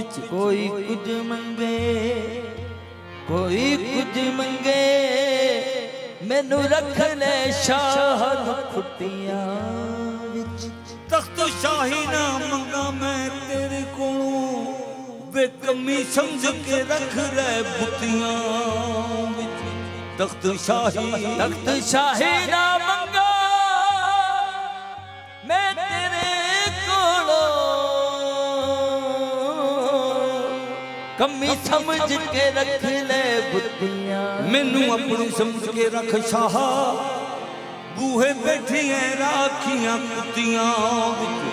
ਵਿੱਚ ਕੋਈ ਕੁਝ ਮੰਗੇ, ਕੋਈ ਕੁਝ ਮੰਗੇ, ਮੈਨੂੰ ਰੱਖ ਲੈ ਸ਼ਾਹ ਨੂੰ ਖੁੱਟੀਆਂ ਵਿੱਚ। ਤਖਤ ਸ਼ਾਹੀ ਨਾ ਮੰਗਾ ਮੈਂ ਤੇਰੇ ਕੋਲੋਂ, ਬੇਕਮੀ ਸਮਝ ਕੇ ਰੱਖ ਲੈ ਬੁੱਤੀਆਂ ਵਿੱਚ। ਤਖਤ ਸ਼ਾਹੀ ਨਾ ਮੰਗਾ ਮੈਂ ਤੇਰੇ ਕੋਲੋਂ, ਕਮੀ ਸਮਝ ਕੇ ਰੱਖ ਲੈ ਬੁੱਤੀਆਂ। ਮੈਨੂੰ ਆਪਣੀ ਸਮਝ ਕੇ ਰੱਖ ਸ਼ਾਹ, ਬੂਹੇ ਬੈਠੀਆਂ ਰਾਖੀਆਂ ਕੁੱਤੀਆਂ ਵਿੱਚ।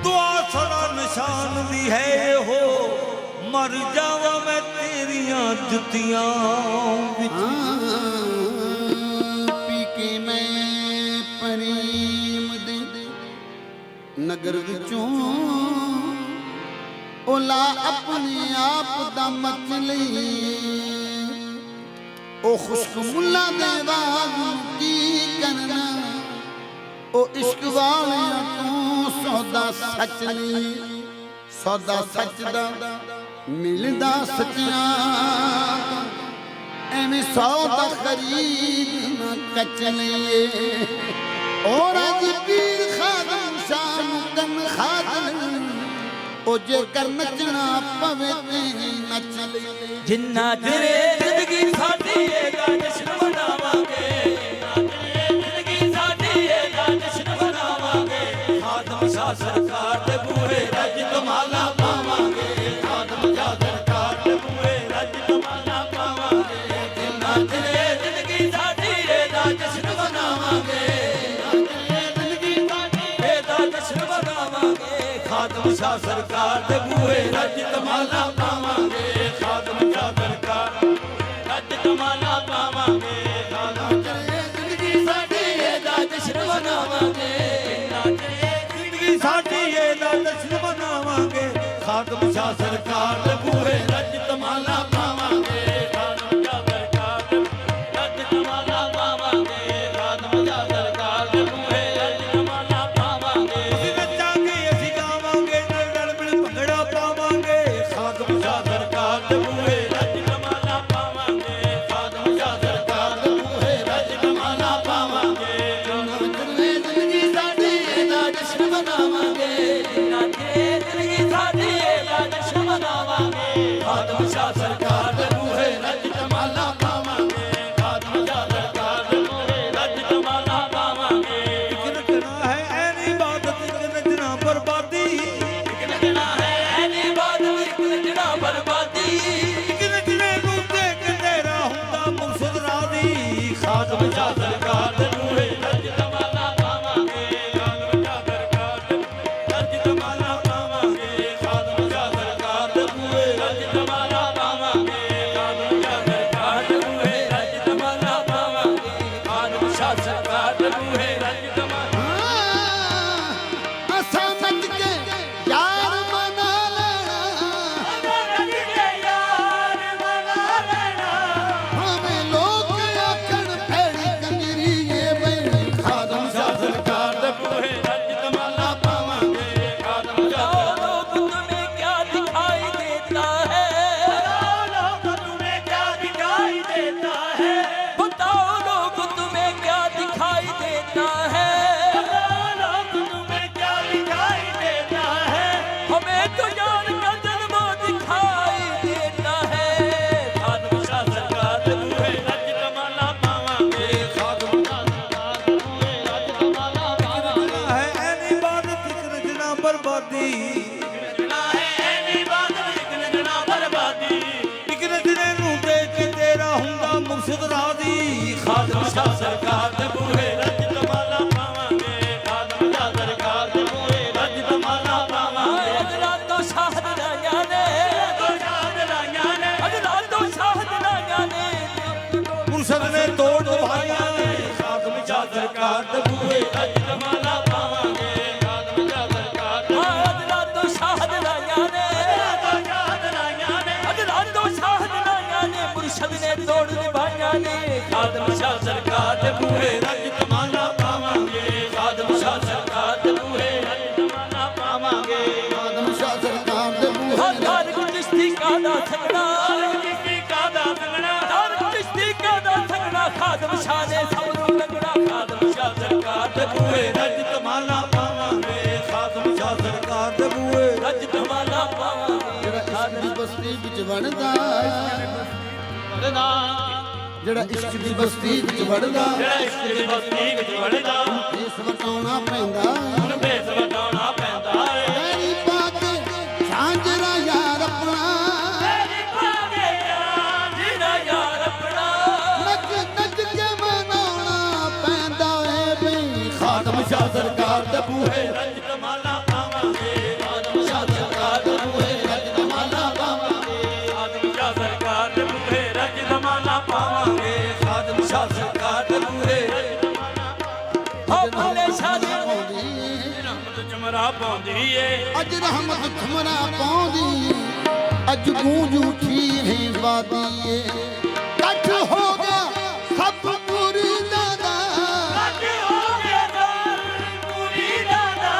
ਦੁਆ ਸੜਾ ਨਿਸ਼ਾਨ ਦੀ ਹੈ ਹੋ, ਮਰ ਜਾਵਾਂ ਮੈਂ ਤੇਰੀਆਂ ਜੁੱਤੀਆਂ ਵਿੱਚ। ਪੀ ਕੇ ਮੈਂ ਪਰੀਮ ਦੇ ਨਗਰ ਵਿੱਚੋਂ ਉਲਾ ਆਪਣੇ ਆਪ ਦਾ ਮਚ ਲਈ। ਉਹ ਖੁਸ਼ਕ ਮੁੱਲਾ ਦੇ ਰਾਗ ਨੂੰ ਕੀ ਕਰਨਾ, ਉਹ ਇਸ਼ਕ ਵਾਲਿਆਂ ਤੋਂ ਸੌਦਾ ਸੱਚ ਨਹੀਂ। ਸੌਦਾ ਸੱਚ ਦਾ ਮਿਲਦਾ ਸੱਚਿਆਂ, ਐਵੇਂ ਸੌਦਾ ਖਰੀਦ ਨਾ ਕੱਚ ਲਈਏ। ਔਰ ਅੱਜ ਪੀਰ ਖਾਦਮ ਸ਼ਾਹ ਨੂੰ ਕਨ ਖਾਦਮ, ਉਹ ਜੇਕਰ ਨੱਚਣਾ ਪਵੇ ਤੇ ਨੱਚ ਲਈਏ। ਜਿੰਨਾ ਚਿਰ ਜ਼ਿੰਦਗੀ ਸਾਡੀ ਇਹਦਾ ਜਸ਼ਨ ਮਨਾਵਾਂਗੇ, ਜ਼ਿੰਦਗੀ ਸਾਡੀ ਇਹਦਾ ਜਸ਼ਨ ਮਨਾਵਾਂਗੇ। ਖਾਦਮ ਸ਼ਾਹ ਸਰਕਾਰ ਦੇ ਬੂਹੇ ਰੱਜ ਕਮਾਲਾ ਪਾਵਾਂਗੇ, ਖਾਦਮ ਸ਼ਾਹ ਸਰਕਾਰ ਦੇ ਬੂਹੇ ਰੱਜ ਕਮਾਲਾ ਪਾਵਾਂਗੇ। ਜਿੰਨਾ ਚਿਰ ਜ਼ਿੰਦਗੀ ਸਾਡੀ ਇਹਦਾ ਜਸ਼ਨ ਮਨਾਵਾਂਗੇ, ਜ਼ਿੰਦਗੀ ਸਾਡੀ ਇਹਦਾ ਜਸ਼ਨ ਮਨਾਵਾਂਗੇ। ਖਾਦਮ ਸ਼ਾਹ ਸਰਕਾਰ ਦੇ ਬੂਹੇ ਰੱਜ ਕਮਾਲਾ ਪਾਵਾਂਗੇ, ਖਾਦਮ ਸ਼ਾਹ ਸਰਕਾਰ ਰੱਜ ਕਮਾਲਾ ਪਾਵਾਂਗੇ। ਜ਼ਿੰਦਗੀ ਸਾਡੀ ਇਹਦਾ ਜਸ਼ਨ ਮਨਾਵਾਂਗੇ, ਜ਼ਿੰਦਗੀ ਸਾਡੀ ਇਹਦਾ ਜਸ਼ਨ ਮਨਾਵਾਂਗੇ। ਖਾਦਮ ਸ਼ਾਹ ਸਰਕਾਰ ਦੇ ਬੂਹੇ ਰੱਜ ਕਮਾਲਾ ਪਾਵਾਂਗੇ, ਖਾਦਮ ਸ਼ਾਹ ਸਰਕਾਰ ਦੇ ਰੱਜ ਕਮਾਲਾ ਪਾਵਾਂਗੇ। ਖਾਦਮ ਸ਼ਾਹ ਸਰਕਾਰ ਦੇ ਬੂਹੇ ਰੱਜ ਕਮਾਲਾ ਪਾਵਾਂਗੇ। ਅਸੀਂ ਨੱਚਾਂਗੇ ਅਸੀਂ ਗਾਵਾਂਗੇ, ਨਾਲ ਮਿਲ ਭੰਗੜਾ ਪਾਵਾਂਗੇ। ਖਾਦਮ ਸ਼ਾਹ ਸਰਕਾਰ ਦੇ ਬੂਹੇ ਰੱਜ ਕਮਾਲਾ ਪਾਵਾਂਗੇ, ਖਾਦਮ ਸ਼ਾਹ ਸਰਕਾਰ ਦੇ ਬੂਹੇ ਰੱਜ ਕਮਾਲਾ ਪਾਵਾਂਗੇ। ਜ਼ਿੰਦਗੀ ਸਾਡੀ ਇਹਦਾ ਜਸ਼ਨ ਮਨਾਵਾਂਗੇ, ਜ਼ਿੰਦਗੀ ਸਾਡੀ ਇਹਦਾ ਜਸ਼ਨ ਮਨਾਵਾਂਗੇ। ਖਾਦਮ ਸ਼ਾਹ ਸਰਕਾਰ ਦੇ ਬੂਹੇ ਰੱਜ ਕਮਾਲਾ ਪਾਵਾਂਗੇ, ਖਾਦਮ ਸ਼ਾਹ ਸਰਕਾਰ ਦੇ ਬੂਹੇ ਰੱਜ ਕਮਾਲਾ ਪਾਵਾਂਗੇ। ਇੱਕ ਨੱਚਣਾ ਹੈ ਐਨੀ ਇਬਾਦਤ, ਇੱਕ ਨੱਚਣਾ ਬਰਬਾਦੀ। ਇੱਕ ਨੱਚਣਾ ਹੈ ਐਨੀ ਇਬਾਦਤ, ਇੱਕ ਨੱਚਣਾ ਬਰਬਾਦੀ। ਇੱਕ ਨੱਚਣੇ ਨੂੰ ਦੇਖ ਤੇਰਾ ਹੁੰਦਾ ਮੁਰਸ਼ਦ ਰਾਜ਼ੀ। ਖਾਦਮ ਸ਼ਾਹ ਸਰਕਾਰ ਦੇ ਬੂਹੇ ਰੱਜ ਕਮਾਲਾ ਪਾਵਾਂਗੇ, ਖਾਦਮ ਸ਼ਾਹ ਸਰਕਾਰ ਦੇ ਰੱਜ ਕਮਾਲਾ ਪਾਵਾਂਗੇ। ਖਾਦਮ ਸ਼ਾਹ ਸਰਕਾਰ ਦੇ ਬੂਹੇ ਰੱਜ ਕਮਾਲਾ ਪਾਵਾਂਗੇ, ਖਾਦਮ ਸ਼ਾਹ ਸਰਕਾਰ ਦੇ ਬੂਹੇ ਰੱਜ ਕਮਾਲਾ ਪਾਵਾਂਗੇ। ਖਾਦਮ ਸ਼ਾਹ ਸਰਕਾਰ ਦੇ ਬੂਹੇ ਰੱਜ ਕਮਾਲਾ। ਅਸਾਂ ਨੱਚ ਕੇ ਯਾਰ ਮਨਾ ਲੈਣਾ, ਭਾਵੇਂ ਲੋਕ ਆਖਣ ਭੈੜੀ ਕੰਜਰੀ ਏ ਬਈ। ਖਾਦਮ ਸ਼ਾਹ ਸਰਕਾਰ ਦੇ ਬੂਹੇ ਰੱਜ ਕਮਾਲਾ ਪਾਵਾਂਗੇ, ਖਾਦਮ ਸ਼ਾਹ ਲੋਕ तुम्हें क्या दिखाई देता है, लोग तुम्हें क्या दिखाई देता है, बताओ लोग तुम्हें क्या दिखाई देता है, लोग तुम्हें क्या दिखाई देता है, हमें तो जान का जन्म दिखाई देता है। खादम शाह सरकार दे बूहे रज कमाला पावांगे, खादम शाह सरकार दे बूहे रज कमाला पावांगे। है ऐनी इबादत, एक नचना बर्बादी। नचना है ऐनी इबादत, एक नचना बर्बादी। ਇੱਕ ਨੱਚਣੇ ਨੂੰ ਦੇਖ ਕੇ ਤੇਰਾ ਹੁੰਦਾ ਮੁਰਸ਼ਦ ਰਾਜ਼ੀ। ਖਾਦਮ ਸ਼ਾਹ ਸਰਕਾਰ ਦੇ ਬੂਹੇ ਰੱਜ ਕਮਾਲਾ ਪਾਵਾਂਗੇ, ਖਾਦਮ ਸ਼ਾਹ ਸਰਕਾਰ ਦੇ ਬੂਹੇ ਰੱਜ ਕਮਾਲਾ ਪਾਵਾਂਗੇ। ਅਜਲਾ ਤੋਂ ਸ਼ਾਹਦ ਲਾਈਆਂ ਨੇ, ਅਜਲਾ ਤੋਂ ਸ਼ਾਹਦ ਲਾਈਆਂ ਨੇ, ਮੁਰਸ਼ਦ ਨੇ ਤੋੜ ਦਵਾਈਆਂ ਨੇ। ਖਾਦਮ ਸ਼ਾਹ ਸਰਕਾਰ ਦੇ ਬੂਹੇ ਰੱਜ ਕਮਾਲਾ ਪਾਵਾਂਗੇ, ਖਾਦਮ ਸ਼ਾਹ ਸਰਕਾਰ ਦੇ ਅਜਲਾ ਤੋਂ ਸ਼ਾਹਦ ਲਾਈਆਂ ਨੇ, ਅਜਲਾ ਤੋਂ ਸ਼ਾਹਦ ਲਾਈਆਂ ਨੇ, ਮੁਰਸ਼ਦ ਨੇ ਤੋੜ ਦਵਾਈਆਂ ਨੇ। ਖਾਦਮ ਸ਼ਾਹ ਸਰਕਾਰ ਦੇ ਬੂਹੇ ਰੱਜ ਕਮਾਲਾ ਪਾਵਾਂਗੇ, ਖਾਦਮ ਸ਼ਾਹ ਸਰਕਾਰ ਦੇ ਬੂਹੇ ਰੱਜ ਕਮਾਲਾ ਪਾਵਾਂਗੇ। ਖਾਦਮ ਸ਼ਾਹ ਸਰਕਾਰ ਦੇ ਬੂਹੇ ਹਰ ਸੰਗਣਾ ਖਾਦਮ ਸ਼ਾਹ ਨੇ ਸਭ ਨੂੰ ਲੰਗੜਾ ਖਾਦਮ ਸ਼ਾਹ ਸਰਕਾਰ ਦੇ ਬੂਹੇ ਰਜਤ ਮਾਲਾ ਪਾਵਾਂਗੇ ਖਾਦਮ ਸ਼ਾਹ ਸਰਕਾਰ ਦੇ ਬੂਹੇ ਰਜਤ ਮਾਲਾ ਪਾਵਾਂਗੇ ਜਿਹੜਾ ਇਸ਼ਕ ਦੀ ਬਸਤੀ ਵਿੱਚ ਵੜਦਾ ਜਿਹੜਾ ਇਸ਼ਕ ਦੀ ਬਸਤੀ ਵਿੱਚ ਵੜਦਾ ਇਸ ਵਟਾਉਣਾ ਪੈਂਦਾ ਹੁਣ ਭੇਸ ਵਟਾਉਣਾ ਪੈਂਦਾ ਏ ਤੇਰੀ ਪਾ ਕੇ ਝਾਂਜਰਾ ਯਾਰ ਆਪਣਾ ਤੇਰੀ ਪਾਗੇ ਜਿਹੜਾ ਯਾਰ ਆਪਣਾ ਨੱਚ ਨੱਚ ਕੇ ਮਨਾਉਣਾ ਪੈਂਦਾ ਏ ਬਈ ਖਾਦਮ ਸ਼ਾਹ ਸਰਕਾਰ ਦੇ ਬੂਹੇ ਰਜਤ ਮਾਲਾ ਪਾਵਾਂਗੇ ਖਾਦਮ ਸ਼ਾਹ ਸਰਕਾਰ ਦੇ ਬੂਹੇ ਰਜਤ ਮਾਲਾ ਪਾਵਾਂਗੇ ਖਾਦਮ ਸ਼ਾਹ ਸਰਕਾਰ ਦੇ ਬੂਹੇ ਰਜਤ ਮਾਲਾ ਪਾਵਾਂਗੇ ਖਾਦਮ ਸ਼ਾਹ ਸਰਕਾਰ ਦੇ ਬੂਹੇ ਹੋ ਭਲੇ ਸ਼ਾਹ ਦੀ ਰਹਿਮਤ ਜਮਰਾ ਪਾਉਂਦੀ ਏ ਅੱਜ ਰਹਿਮਤ ਥਮਰਾ ਪਾਉਂਦੀ ਅੱਜ ਗੂੰਜ ਉੱਠੀ ਹੈ ਵਾਦੀ ਏ ਕੱਠ ਹੋ ਗਿਆ ਸਭ ਮੁਰੀਦਾਂ ਦਾ ਅੱਜ ਹੋ ਗਿਆ ਪੂਰੀ ਦਾਦਾ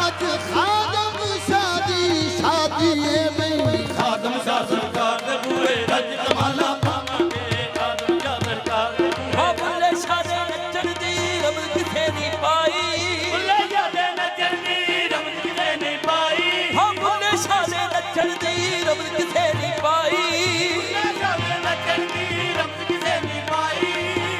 ਅੱਜ ਖਾਦਮ ਸ਼ਾਹ ਦੀ ਸ਼ਾਦੀ ਏ ਬਈ ਖਾਦਮ ਸ਼ਾਹ ਸਰਕਾਰ ਦੇ ਬੂਹੇ ਰਜਤ ਮਾਲਾ ਪਾਵਾਂਗੇ ਖਾਦਮ ਸ਼ਾਹ ਸਰਕਾਰ ਦੇ ਬੂਹੇ ਬੁੱਲੇ ਸ਼ਾਹ ਦੇ ਨੱਚਣ ਦੀ ਰਮਜ਼ ਕਿਥੇ ਨਹੀਂ ਪਾਈ ਬੁੱਲੇ ਸ਼ਾਹ ਦੇ ਨੱਚਣ ਦੀ ਰਮਜ਼ ਕਿਥੇ ਨਹੀਂ ਪਾਈ ਹੋ ਬੁੱਲੇ ਸ਼ਾਹ ਦੇ ਨੱਚਣ ਦੀ ਰਮਜ਼ ਕਿਥੇ ਨਹੀਂ ਪਾਈ ਬੁੱਲੇ ਸ਼ਾਹ ਦੇ ਨੱਚਣ ਦੀ ਰਮਜ਼ ਕਿਥੇ ਨਹੀਂ ਪਾਈ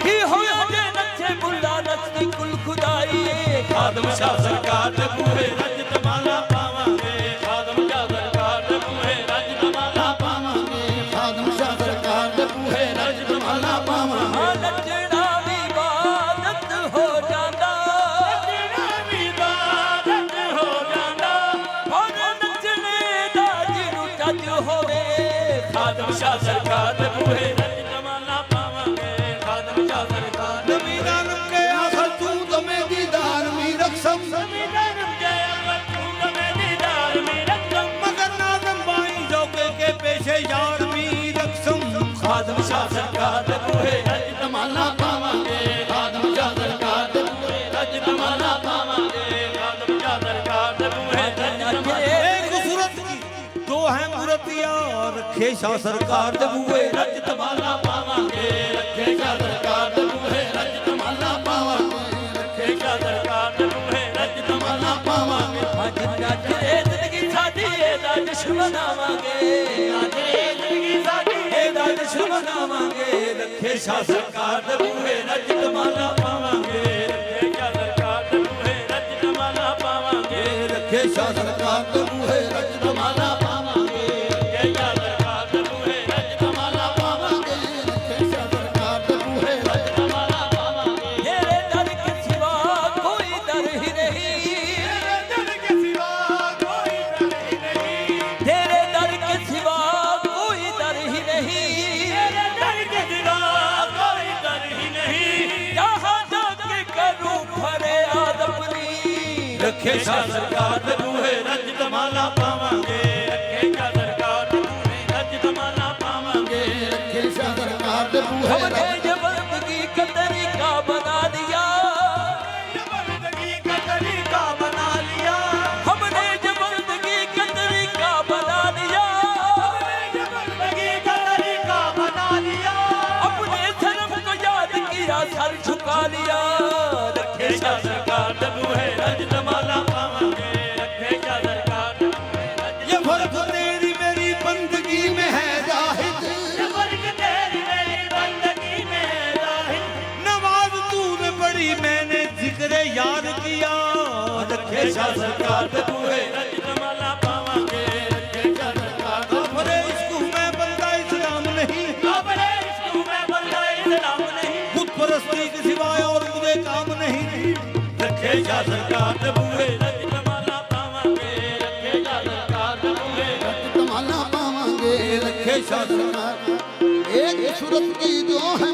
ਕੀ ਹੋਇਆ ਜੇ ਨੱਚੇ ਬੁੱਲਾ ਨੱਚਦੀ ਕੁਲ ਖੁਦਾਈ ਏ ਖਾਦਮ ਸ਼ਾਹ ਸਰਕਾਰ ਦੇ ਬੂਹੇ ਰਜਤ ਮਾਲਾ ਪਾਵਾਂਗੇ ਖਾਦਮ ਸ਼ਾਹ ਸਰਕਾਰ ਦੇ ਬੂਹੇ ਰਜਤ ਮਾਲਾ ਪਾਵਾਂਗੇ ਖਾਦਮ ਸ਼ਾਹ ਸਰਕਾਰ ਦੇ ਬੂਹੇ ਰਜਤ ਮਾਲਾ ਪਾਵਾਂਗੇ ਨੱਚਣਾ ਵੀ ਇਬਾਦਤ ਹੋ ਜਾਂਦਾ ਨੱਚਣਾ ਵੀ ਇਬਾਦਤ ਹੋ ਜਾਂਦਾ ਹੁਣ ਨੱਚਣੇ ਦਾ ਜਿਹਨੂੰ ਚੱਜ ਹੋਵੇ ਖਾਦਮ ਸ਼ਾਹ ਸਰਕਾਰ ਦੇ ਬੂਹੇ ਰਜਤ ਮਾਲਾ ਪਾਵਾਂਗੇ ਖਾਦਮ ਸ਼ਾਹ ਸਰਕਾਰ ਦੇ ਨਬੀ ਨਾਨਕ ਕੇ ਆਖਰ ਤੂੰ ਦਮੇ ਦੀਦਾਰ ਮੀ ਰਖਸਮ ਮਗਰ ਨਾਜ਼ਮ ਬਾਈ ਜੋਗੇ ਕੇ ਪੇਸ਼ੇ ਯਾਰ ਮੀ ਰਖਸਮ ਖਾਦਮ ਸ਼ਾਹ ਸਰਕਾਰ ਦੇ ਬੂਹੇ ਰਜਤ ਮਾਲਾ ਪਾਵਾਂਗੇ ਖਾਦਮ ਸ਼ਾਹ ਸਰਕਾਰ ਦੇ ਬੂਹੇ ਰਜਤ ਮਾਲਾ ਪਾਵਾਂਗੇ ਖਾਦਮ ਸ਼ਾਹ ਸਰਕਾਰ ਦੇ ਬੂਹੇ ਰਜਤ एक सूरत की दो है मूर्तियां रखे शाह सरकार दे बूहे ਰਜਤ ਮਾਲਾ ਪਾਵਾਂਗੇ ਰੱਖੇ ਸ਼ਾਹ ਸਰਕਾਰ ਦੇ ਬੂਹੇ ਰਜਤ ਮਾਲਾ ਪਾਵਾਂਗੇ ਰੱਖੇ ਸ਼ਾਹ ਸਰਕਾਰ ਦੇ ਬੂਹੇ ਰਜਤ ਮਾਲਾ ਪਾਵਾਂਗੇ ਅੱਜ ਨੱਚੇ ਜ਼ਿੰਦਗੀ ਸਾਡੀ ਇਹਦਾ ਜਸ਼ਨ ਮਨਾਵਾਂਗੇ ਅੱਜ ਜ਼ਿੰਦਗੀ ਸਾਡੀ ਇਹਦਾ ਜਸ਼ਨ ਮਨਾਵਾਂਗੇ ਰੱਖੇ ਸ਼ਾਹ ਸਰਕਾਰ ਦੇ ਬੂਹੇ ਰਜਤ ਮਾਲਾ ਪਾਵਾਂਗੇ ਰੱਖੇ ਸ਼ਾਹ ਸਰਕਾਰ ਦੇ ਬੂਹੇ ਰਜਤ ਮਾਲਾ ਪਾਵਾਂਗੇ ਰੱਖੇ ਸ਼ਾਹ ਸਰਕਾਰ ਦੇ ਬੂਹੇ ਰਜਤ ਮਾਲਾ ਪਾਵਾਂਗੇ ਰੱਖੇ ਸ਼ਾਹ ਸਰਕਾਰ ਦੇ ਬੂਹੇ ਰਜਤ ਮਾਲਾ ਪਾਵਾਂਗੇ ਰੱਖੇ ਸ਼ਾਹ ਸਰਕਾਰ ਦੇ ਬੂਹੇ ਰਜਤ ਮਾਲਾ ਪਾਵਾਂਗੇ ਤੇਰੇ ਦਰ ਕੇ ਸਿਵਾ ਕੋਈ ਦਰ ਹੀ ਨਹੀਂ ਤੇਰੇ ਦਰ ਕੇ ਸਿਵਾ ਕੋਈ ਦਰ ਹੀ ਨਹੀਂ ਤੇਰੇ ਦਰ ਕੇ ਸਿਵਾ ਕੋਈ ਦਰ ਹੀ ਨਹੀਂ ਤੇਰੇ ਦਰ ਕੇ ਸਿਵਾ ਕੋਈ ਦਰ ਹੀ ਨਹੀਂ ਜਹਾਂ ਜਾ ਕੇ ਕਰੂ ਫਰਿਆਦ ਆਪਣੀ ਰੱਖੇ ਸ਼ਾਹ ਸਰਕਾਰ ਦੇ ਬੂਹੇ ਰਜਤ ਮਾਲਾ ਪਾਵਾਂਗੇ ਰੱਖੇ ਸ਼ਾਹ ਸਰਕਾਰ ਦੇ ਬੂਹੇ ਰਜਤ ਮਾਲਾ ਪਾਵਾਂਗੇ ਰੱਖੇ ਸ਼ਾਹ ਸਰਕਾਰ ਦੇ ਬੂਹੇ हमने जबरदगी का तरीका बना लिया जबरदगी का तरीका बना लिया हमने जबरदगी का तरीका बना लिया हमने जबरदगी का तरीका बना लिया अपने धर्म को याद किया सर झुका लिया रखे शाह सरकार दे बूहे रजत माला पावांगे रखे शाह सरकार दे बूहे रजत ये फर्क तेरी मेरी बंदगी में है जाहिद ये फर्क तेरी मेरी बंदगी में जाहिर नमाज तूने पढ़ी मैंने जिक्र याद किया रखे शाह सरकार दे बूहे रजत माला पावांगे रखे शाह सरकार दे अपने इसको मैं बंदा इस्लाम नहीं अपने इश्क में बंदा इस्लाम नहीं खुद परस्ती के सिवाय और मुझे काम नहीं रखे शाह सरकार दे बूहे रजत माला पावांगे रखे शाह सरकार दे बूहे रजत माला पावांगे रखे शाह सरकार एक सूरत की जो है